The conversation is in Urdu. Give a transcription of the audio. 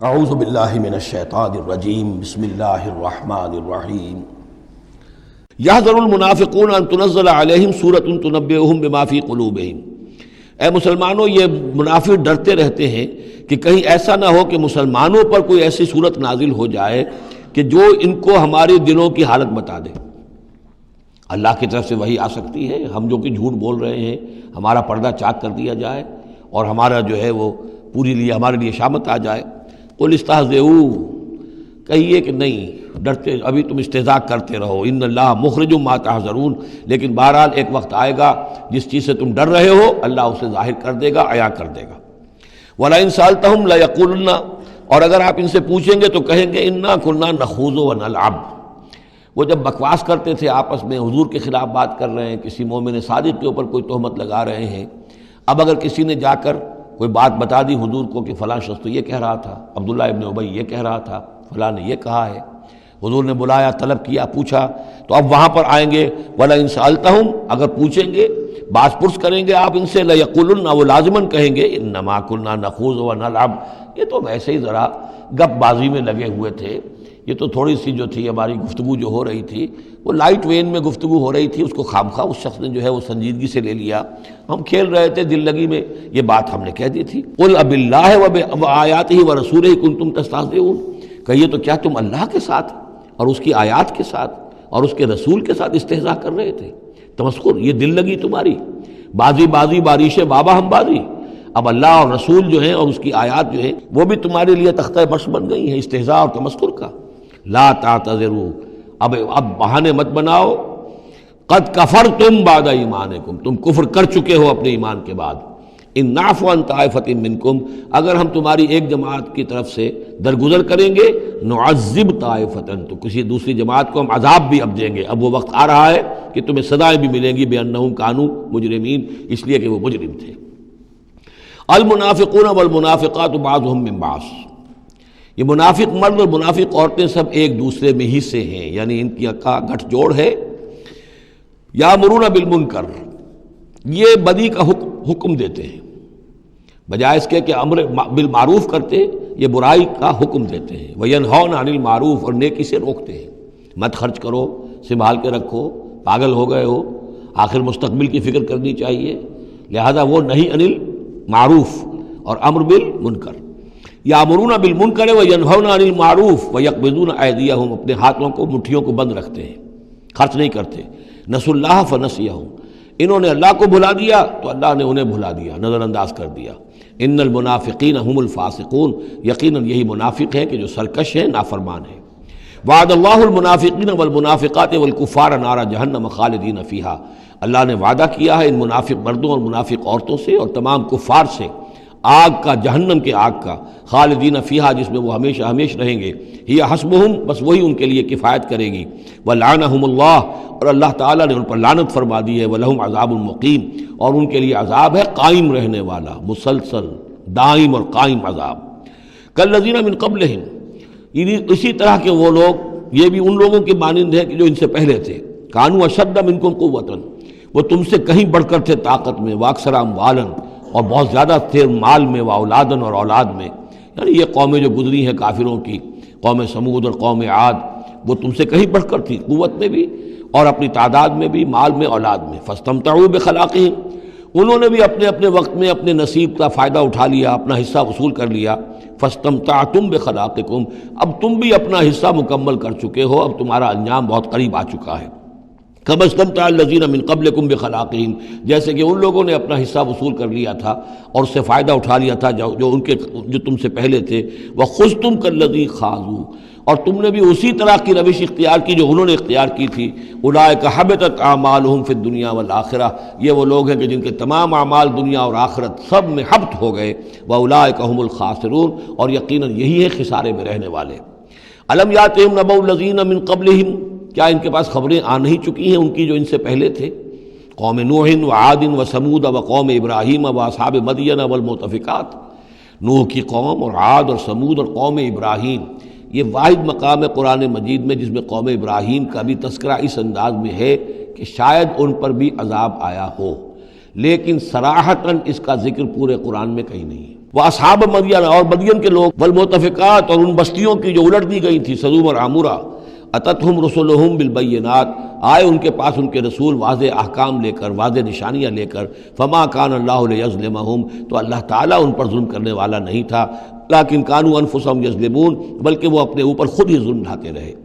اعوذ باللہ من الشیطان الرجیم بسم اللہ الرحمن الرحیم یحذر المنافقون ان تنزل علیہم سورۃ تنبئہم بما فی قلوبہم۔ اے مسلمانوں، یہ منافق ڈرتے رہتے ہیں کہ کہیں ایسا نہ ہو کہ مسلمانوں پر کوئی ایسی صورت نازل ہو جائے کہ جو ان کو ہمارے دلوں کی حالت بتا دے۔ اللہ کی طرف سے وحی آ سکتی ہے، ہم جو کہ جھوٹ بول رہے ہیں ہمارا پردہ چاک کر دیا جائے اور ہمارا جو ہے وہ ہمارے لیے شامت آ جائے۔ قل استہزئوا، کہیے کہ نہیں، ڈرتے ابھی تم استہزاء کرتے رہو، ان اللہ مخرج ما تحذرون، لیکن بہرحال ایک وقت آئے گا جس چیز سے تم ڈر رہے ہو اللہ اسے ظاہر کر دے گا، عیاں کر دے گا۔ وَلَئِن سَأَلْتَهُمْ لَيَقُولُنَّ، اور اگر آپ ان سے پوچھیں گے تو کہیں گے اِنَّا كُنَّا نَخُوضُ وَنَلْعَبُ۔ وہ جب بکواس کرتے تھے آپس میں، حضور کے خلاف بات کر رہے ہیں، کسی مومن صادق کے اوپر کوئی تہمت لگا رہے ہیں، اب اگر کسی نے جا کر کوئی بات بتا دی حضور کو کہ فلاں شخص تو یہ کہہ رہا تھا، عبداللہ ابن ابی یہ کہہ رہا تھا، فلاں نے یہ کہا ہے، حضور نے بلایا، طلب کیا، پوچھا، تو اب وہاں پر آئیں گے وَلَئِن سَأَلْتَهُمْ، اگر پوچھیں گے، باز پرس کریں گے آپ ان سے، لَيَقُولُنَّ، وہ لازماً کہیں گے اِنَّمَا كُنَّا نَخُوضُ وَنَلْعَبُ، یہ تو ویسے ہی ذرا گپ بازی میں لگے ہوئے تھے، یہ تو تھوڑی سی جو تھی ہماری گفتگو جو ہو رہی تھی وہ لائٹ وین میں گفتگو ہو رہی تھی، اس کو خامخواہ اس شخص نے جو ہے وہ سنجیدگی سے لے لیا، ہم کھیل رہے تھے دل لگی میں، یہ بات ہم نے کہہ دی تھی۔ قُلْ أَبِاللَّهِ وَآيَاتِهِ وَرَسُولِهِ كُنتُمْ تَسْتَهْزِئُونَ، کہیے تو کیا تم اللہ کے ساتھ اور اس کی آیات کے ساتھ اور اس کے رسول کے ساتھ استہزاء کر رہے تھے؟ تمسخر، یہ دل لگی تمہاری، بازی بازی بارش بابا ہم بازی، اب اللہ اور رسول جو ہیں اور اس کی آیات جو ہیں وہ بھی تمہارے لیے تختہ برس بن گئی ہیں استہزاء اور تمسخر کا۔ لا تعتذروا، اب بہانے مت بناؤ، قد کفرتم بعد ایمانکم، تم کفر کر چکے ہو اپنے ایمان کے بعد۔ ان نعفو عن طائفۃ منکم، اگر ہم تمہاری ایک جماعت کی طرف سے درگزر کریں گے، نعذب طائفۃ، تو کسی دوسری جماعت کو ہم عذاب بھی اب دیں گے، اب وہ وقت آ رہا ہے کہ تمہیں سزائیں بھی ملیں گی، بانہم کانوا مجرمین، اس لیے کہ وہ مجرم تھے۔ المنافقون والمنافقات بعضهم من بعض، یہ منافق مرد اور منافق عورتیں سب ایک دوسرے میں ہی سے ہیں، یعنی ان کی کا گٹھ جوڑ ہے۔ یامرون بالمنکر، یہ بدی کا حکم دیتے ہیں، بجائے اس کے کہ امر بالمعروف کرتے، یہ برائی کا حکم دیتے ہیں۔ وینہون عن المعروف، اور نیکی سے روکتے ہیں، مت خرچ کرو، سنبھال کے رکھو، پاگل ہو گئے ہو، آخر مستقبل کی فکر کرنی چاہیے، لہذا وہ نہیں عن المعروف اور امر بالمنکر۔ یامرون بالمنکر وینہون عن المعروف ویقبضون ایدیہم، اپنے ہاتھوں کو، مٹھیوں کو بند رکھتے ہیں، خرچ نہیں کرتے۔ نسوا اللہ فنسیہم، انہوں نے اللہ کو بھلا دیا تو اللہ نے انہیں بھلا دیا، نظر انداز کر دیا۔ ان المنافقین هم الفاسقون، یقیناً یہی منافق ہیں کہ جو سرکش ہیں، نافرمان ہیں۔ وعد اللہ المنافقین والمنافقات والکفار نار جہنم خالدین فیہا، اللہ نے وعدہ کیا ہے ان منافق مردوں اور منافق عورتوں سے اور تمام کفار سے آگ کا، جہنم کے آگ کا، خالدین فیہا، جس میں وہ ہمیشہ ہمیشہ رہیں گے، ہی حسبہم، بس وہی ان کے لیے کفایت کرے گی، ولعنہم اللہ، اور اللہ تعالیٰ نے ان پر لعنت فرما دی ہے، ولہم عذاب مقیم، اور ان کے لیے عذاب ہے قائم رہنے والا، مسلسل دائم اور قائم عذاب۔ کالذین من قبلہم، اسی طرح کے وہ لوگ، یہ بھی ان لوگوں کی مانند ہے کہ جو ان سے پہلے تھے، کانوا اشد منکم قوۃ، وہ تم سے کہیں بڑھ کر تھے طاقت میں، واکثر اموالا، اور بہت زیادہ تھے مال میں، واولادن، اور اولاد میں، یعنی یہ قومیں جو گزری ہیں کافروں کی، قوم سمود اور قوم عاد، وہ تم سے کہیں بڑھ کر تھی، قوت میں بھی اور اپنی تعداد میں بھی، مال میں، اولاد میں۔ فاستمتعوا بخلاقہم، انہوں نے بھی اپنے اپنے وقت میں اپنے نصیب کا فائدہ اٹھا لیا، اپنا حصہ وصول کر لیا۔ فاستمتعتم بخلاقکم، اب تم بھی اپنا حصہ مکمل کر چکے ہو، اب تمہارا انجام بہت قریب آ چکا ہے۔ كما استمتع الذين من قبلكم بخلاقهم، جیسے کہ ان لوگوں نے اپنا حصہ وصول کر لیا تھا اور اس سے فائدہ اٹھا لیا تھا جو تم سے پہلے تھے۔ وخذتم كالذي خاضوا، اور تم نے بھی اسی طرح کی روش اختیار کی جو انہوں نے اختیار کی تھی۔ اولئک حبطت اعمالهم في الدنيا والآخرة، یہ وہ لوگ ہیں کہ جن کے تمام اعمال دنیا اور آخرت سب میں حبط ہو گئے۔ واولئک هم الخاسرون، اور یقیناً یہی ہے خسارے میں رہنے والے۔ الم یاتہم نبأ الذین من قبلہم، کیا ان کے پاس خبریں آ نہیں چکی ہیں ان کی جو ان سے پہلے تھے؟ قوم نوح وعاد وثمود وقوم ابراہیم واصحاب مدین والمؤتفکات، نوح کی قوم اور عاد اور ثمود اور قوم ابراہیم، یہ واحد مقام ہے قرآن مجید میں جس میں قوم ابراہیم کا بھی تذکرہ اس انداز میں ہے کہ شاید ان پر بھی عذاب آیا ہو، لیکن صراحتاً اس کا ذکر پورے قرآن میں کہیں نہیں ہے۔ وہ اصحاب مدین اور مدین کے لوگ، والمؤتفقات اور ان بستیوں کی جو الٹ دی گئی تھی، سدوم اور عامورہ، اتتہم رسلہم بالبینات، آئے ان کے پاس ان کے رسول واضح احکام لے کر، واضح نشانیاں لے کر، فما کان اللہ لیظلمہم، تو اللہ تعالیٰ ان پر ظلم کرنے والا نہیں تھا، لیکن کانوا انفسہم یظلمون، بلکہ وہ اپنے اوپر خود ہی ظلم ڈھاتے رہے۔